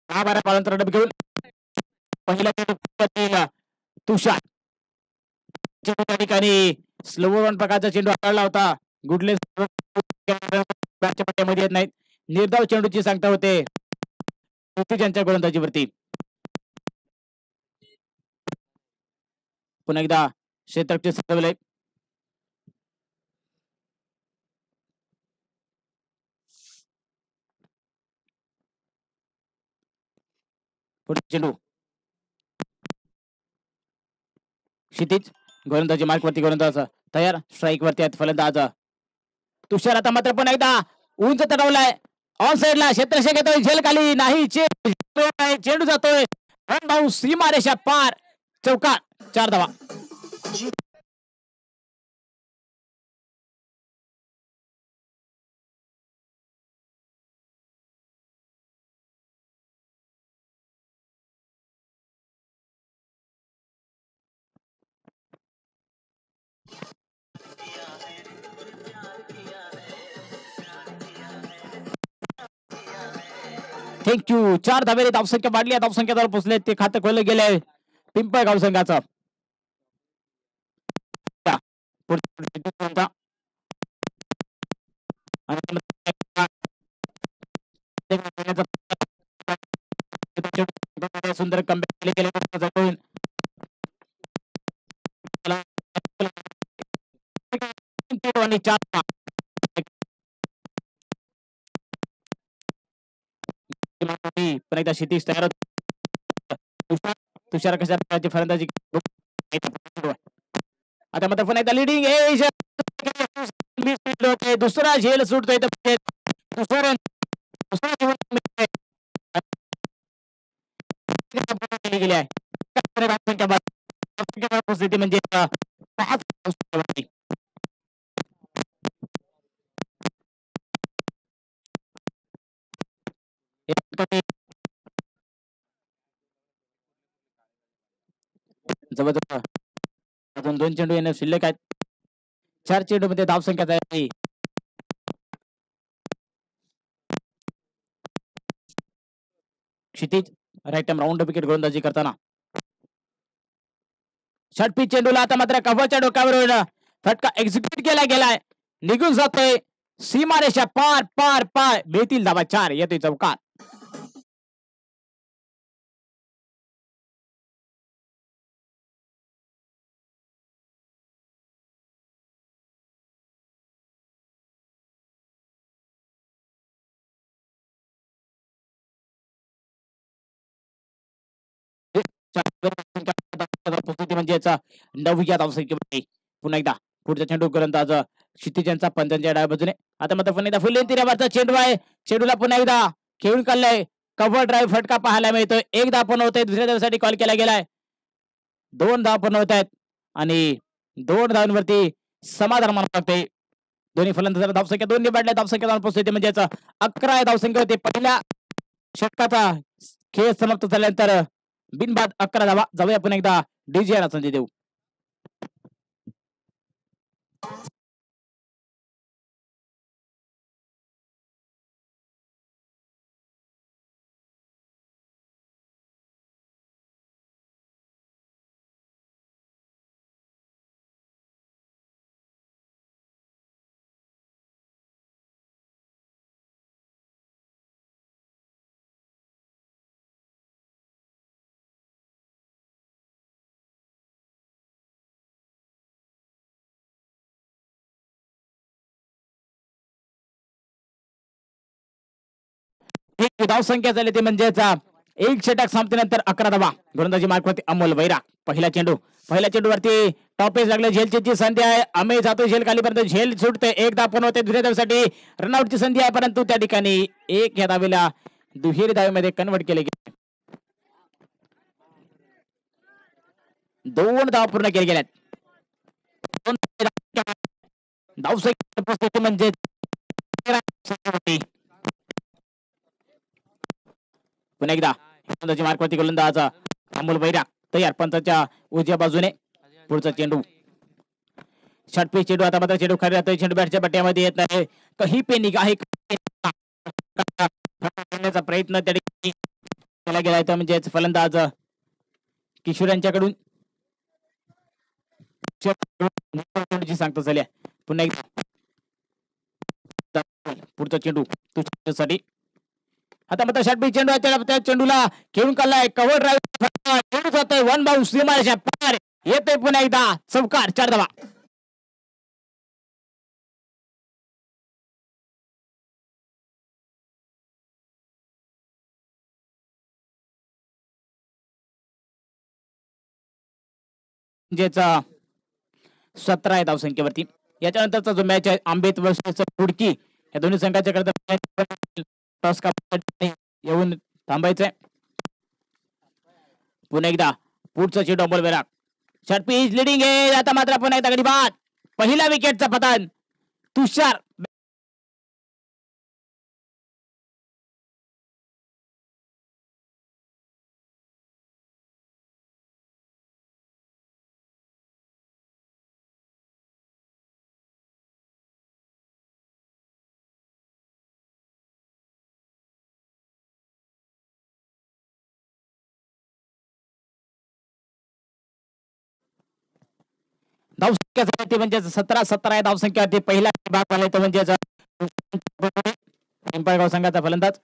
बारा पाळंतर डब घेऊन पहिल्या चेंडू तुषार त्या ठिकाणी स्लो रन प्रकारचा चेंडू हाताळला होता. गुडले बॅटच्या पट्ट्यामध्ये येत नाहीत. निर्धाव चेंडूची सांगता होते त्यांच्या गोलंदाजीवरती. पुन्हा एकदा क्षेत्ररक्षक सजवले. पुढे चेंडू क्षितिज गोलंदाजी मार्कवरती गोलंदाज तयार. स्ट्राईक वरती आहेत फलंदाज तुषार. आता मात्र पुन्हा एकदा उंच तडवलाय ऑन साइडला. क्षेत्ररक्षक येतोय झेल खाली नाही. चेंडू जातोय भाऊ सीमारेषा पार. चौकार. 4 धावा. थँक्यू. 4 धावेने धावसंख्या वाढली. धावसंख्येवर पोहोचले. ते खातं खोललं गेलंय पिंपळगाव संघाचं. सुंदर कमबॅक केले. आणि 4 पण एकदा क्षितिज तयार. तुषार कशा प्रकारची फलंदाजी. आता मात्र पुन्हा एकदा लिडिंग. दुसरा झेल सुटतोय. गेली आहे परिस्थिती म्हणजे जवळजवळ अजून 2 चेंडू येणे शिल्लक आहेत. 4 चेंडू मध्ये धावसंख्या तयार. क्षितिज राईट टाइम राऊंड विकेट गोलंदाजी करताना षटपी चेंडूला आता मात्र कव्हरच्या डोक्यावर फटका एक्झिक्यूट केला गेलाय. निघून जातोय सीमारेषा पार पार पार. मिळतील धावा 4. येतोय चौकार. म्हणजे 9व्या धावसंख्येमध्ये पुन्हा एकदा पुढचा चेंडू गोलंदाज क्षितिज यांचा पंजांच्या डाव्या बाजूने. आता मात्र पुन्हा एकदा फुल तीरावरचा चेंडू आहे. चेंडूला पुन्हा एकदा खेळून काढलाय. कव्हर ड्राईव्ह फटका पाहायला मिळतोय. 1 धाव पण होतोय. दुसऱ्या धावेसाठी कॉल केला गेलाय. 2 धाव पण होत आहेत आणि 2 धावांवरती समाधान मानावं लागते. दोन्ही फलंदाजांना धावसंख्या 2 निवडल्या. धावसंख्या पोहोचते म्हणजे 11 धावसंख्या होते. पहिल्या षटकाचा खेळ समाप्त झाल्यानंतर बिनबाद 11 धावा. जाऊया पुन्हा एकदा डीजे यांना संधी देऊ. धावसंख्या झाली ती म्हणजेच 1 षटक संपल्यानंतर 11 धावा. गोलंदाजी मार्कवरती अमोल वैराग. पहिला चेंडूवरती टॉपेज लागले. झेलची संधी आहे. अमेय जातो झेल खालीपर्यंत. झेल सुटते. 1 धाव पण होते. दुसऱ्या धावेसाठी रनआउटची संधी आहे परंतु त्या ठिकाणी 1 या धावेला दुहेरी धावेमध्ये कन्वर्ट केले गेले. 2 धाव पूर्ण केले गेल्यात. धावसंख्या उपस्थिती म्हणजे पुन्हा एकदा गोलंदाजी मार्कवरती गोलंदाज अमोल वैराग तयार. पंचाच्या उजव्या बाजूने पुढचा चेंडू. षटपी चेंडू. आता मात्र चेंडू खाली राहतोय. चेंडू बॅटच्या पट्ट्यामध्ये येत नाही. कहीं पे निगाह प्रयत्न त्या ठिकाणी केला गेला आहे म्हणजे फलंदाज किशोर यांच्याकडून सांगतो झाल्या पुन्हा एकदा पुढचा चेंडू तुझ्यासाठी आता मात्र षटपी चेंडू आहे त्या चेंडूला खेळून काढलाय कव्हर ड्राईव्ह चेंडू जातोय वन बाउंस सीमारेषा पार येतोय पुन्हा एकदा चौकार 4 धावा म्हणजेच 17 आहे धावसंख्येवरती याच्यानंतरचा जो मॅच आहे आंबेत वर्सेस कुडकी या दोन्ही संघाच्या टॉस येऊन थांबायचंय पुन्हा एकदा पुढचा चेंडू अंबोल विराट षटपी इज लिडिंग आहे आता मात्र पुन्हा एकदा गडी बाद पहिला विकेटचा पतन तुषार धावसंख्या ते म्हणजे 17 आहे धावसंख्या ते पहिला भाग आलाय तो म्हणजे पिंपळगाव संघाचा फलंदाज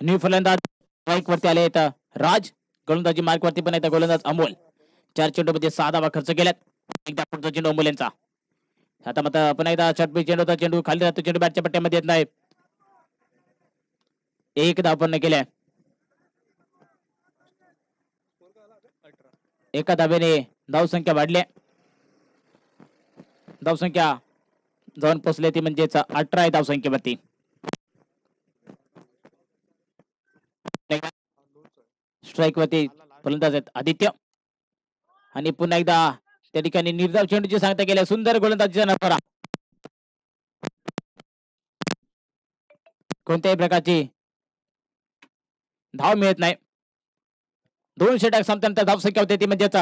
न्यू फलंदाज स्ट्राईक वरती आले आहेत राज गोलंदाजी मार्क वरती पण आहेत गोलंदाज अमोल 4 चेंडूमध्ये 6 धावा खर्च केल्यात एकदा पुढचा चेंडू अमोल यांचा आता मात्र पुन्हा एकदा षटपी चेंडूचा चेंडू खाली जातो चेंडू बॅटच्या पट्ट्यामध्ये येत नाही एक धाव पूर्ण केल्या एका धावेने धावसंख्या वाढल्या धावसंख्या जाऊन पोहोचली ती म्हणजेच 18 आहे धावसंख्येवरती स्ट्राईक वरती फलंदाज आहेत आदित्य आणि पुन्हा एकदा त्या ठिकाणी निर्धाव चेंडूची सांगता केल्या सुंदर गोलंदाजीचा नफरा कोणत्याही प्रकारची धाव मिळत नाही 2 षटक संपल्यानंतर धावसंख्या होते ती म्हणजेच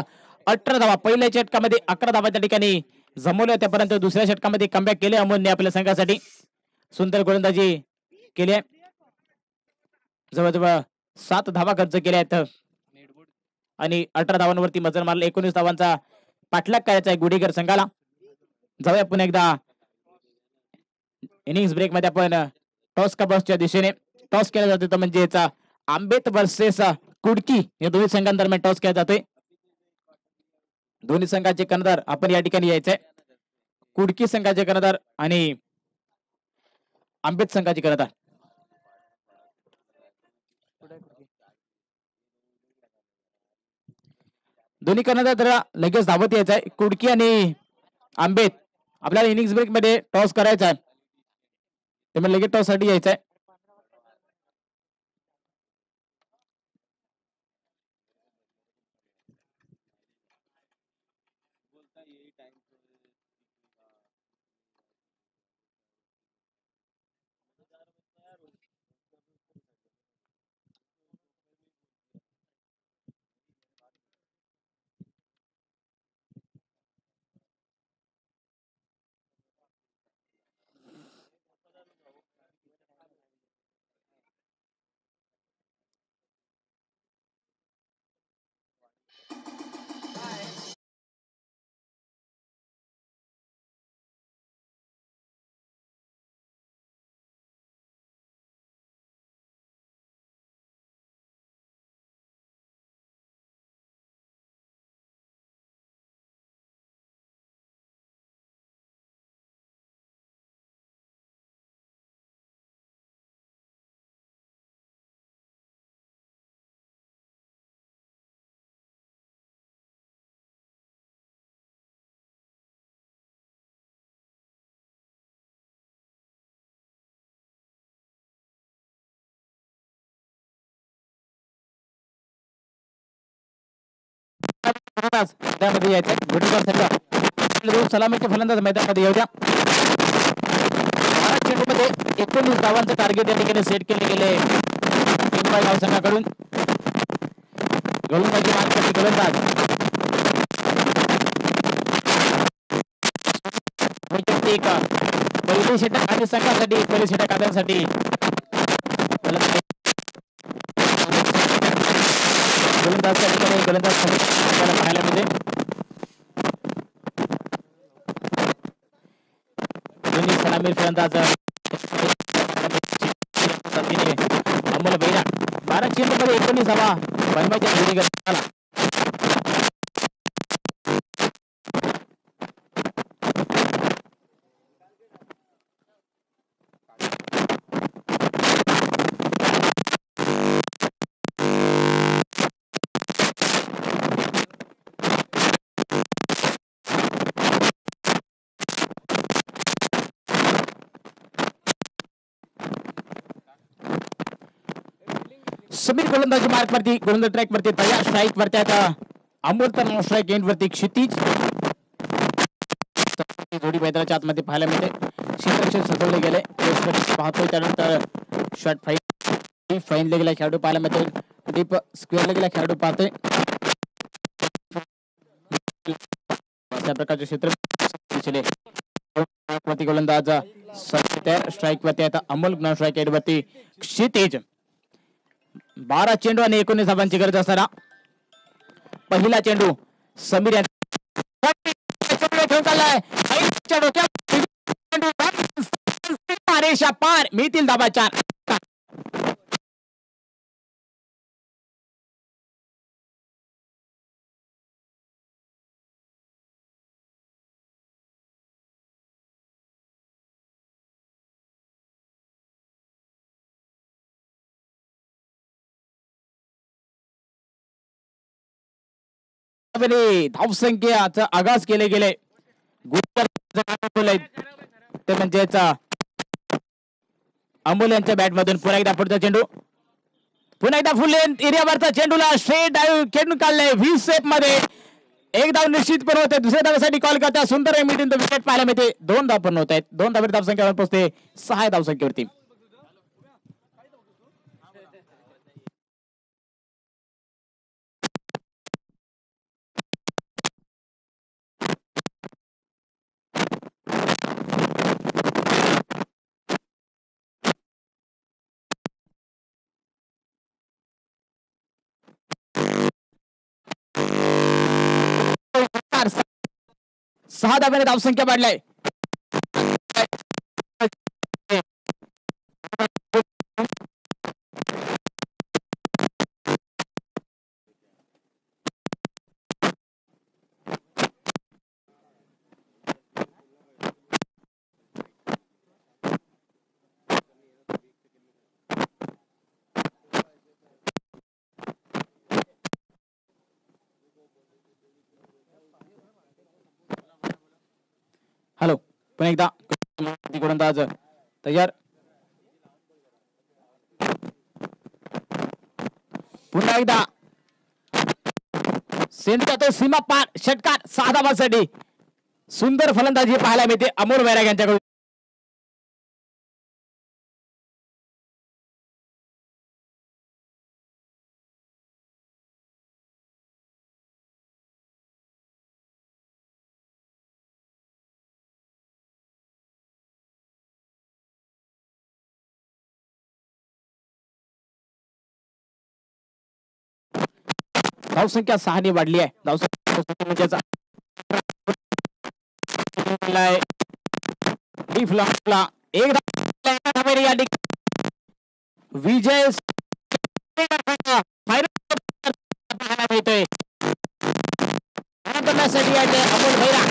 18 धावा पहिल्या षटकामध्ये 11 धावा त्या ठिकाणी जमवल्या होत्या परंतु दुसऱ्या षटकामध्ये कमबॅक केले अमोलने आपल्या संघासाठी सुंदर गोलंदाजी केली आहे जवळजवळ 7 धावा खर्च केल्या आहेत आणि 18 धावांवरती मजल मारला 19 धावांचा पाठलाग करायचा आहे गुडेकर संघाला जाऊया पुन्हा एकदा इनिंग्स ब्रेक मध्ये आपण टॉस का बॉसच्या दिशेने टॉस केला जातो तो म्हणजे आंबेत वर्सेस कुडकी या दोन्ही संघांदरम्यान टॉस केला जातोय दोन्ही संघाचे कर्णधार आपण या ठिकाणी यायचंय कुडकी संघाचे कर्णधार आणि आंबेत संघाचे कर्णधार दोन्ही कर्णधार लगेच धावत यायचंय कुडकी आणि आंबेत आपल्याला इनिंग्स ब्रेक मध्ये टॉस करायचा आहे त्यामुळे लगेच टॉस साठी यायचंय त्यामध्ये यायचं गुडेकर संघ सलामीचे फलंदाज मैदानामध्ये येऊ द्या 12 चेंडूमध्ये 19 धावांचं टार्गेट या ठिकाणी सेट केले गेले पिंपळगाव संघाकडून गोलंदाजी मार्गाची गोलंदाज एक पहिली षटक आणि संघासाठी पहिली षटक आदरसाठी गोलंदाज पाहायला मिळते. दोन्ही सलामी फलंदाज अमोल भैया 12 चेंडूमध्ये 19 धावा बनवायच्या जोडी करण्यात आला. समीर गोलंदाजी मार्क वरती गोलंदाज ट्रॅक वरती तयार स्ट्राईक वरती आता अमोल तर स्ट्राईक एंड वरती क्षितिज जोडी मैदानाच्या आतमध्ये पाहायला मिळते. क्षेत्ररक्षण सजवले गेले पाहतोय त्यानंतर शॉट फाईन गेला खेळाडू पाहायला मिळते. डीप स्क्वेअर गेला खेळाडू पाहतोय अशा प्रकारचे क्षेत्र गोलंदाज स्ट्राईक वरती आता अमोल स्ट्राईक एंड वरती क्षितिज 12 चेंडू आणि 19 धावांची गरज असताना पहिला चेंडू समीर पार मिळतील धाबा 4. धावसंख्येचा आगाज केले गेले ते म्हणजेच अमोल यांच्या बॅट मधून पुन्हा एकदा पुढचा चेंडू पुन्हा एकदा फुल एरियावरचा चेंडूला स्ट्रेट डाईव्ह खेळून काढले 20 सेट मध्ये एक धाव निश्चित पण होते. दुसऱ्या धावेसाठी कॉल करता सुंदर मीटिंग विकेट पाहायला मिळते. 2 धाव पण होत आहेत. 2 धावेर धावसंख्येवर पोहोचते 6 धावसंख्येवरती. सहा धाब्याने धावसंख्या वाढलाय. हॅलो पुन्हा एकदा गोलंदाज तयार. पुन्हा एकदा सेंटर तो सीमा पार षटकार 6 धावांसाठी सुंदर फलंदाजी पाहायला मिळते अमोल वैराग यांच्याकडून. धावसंख्या 6 ने वाढली आहे. धावसंख्या विजय करण्यासाठी अमोल भैरा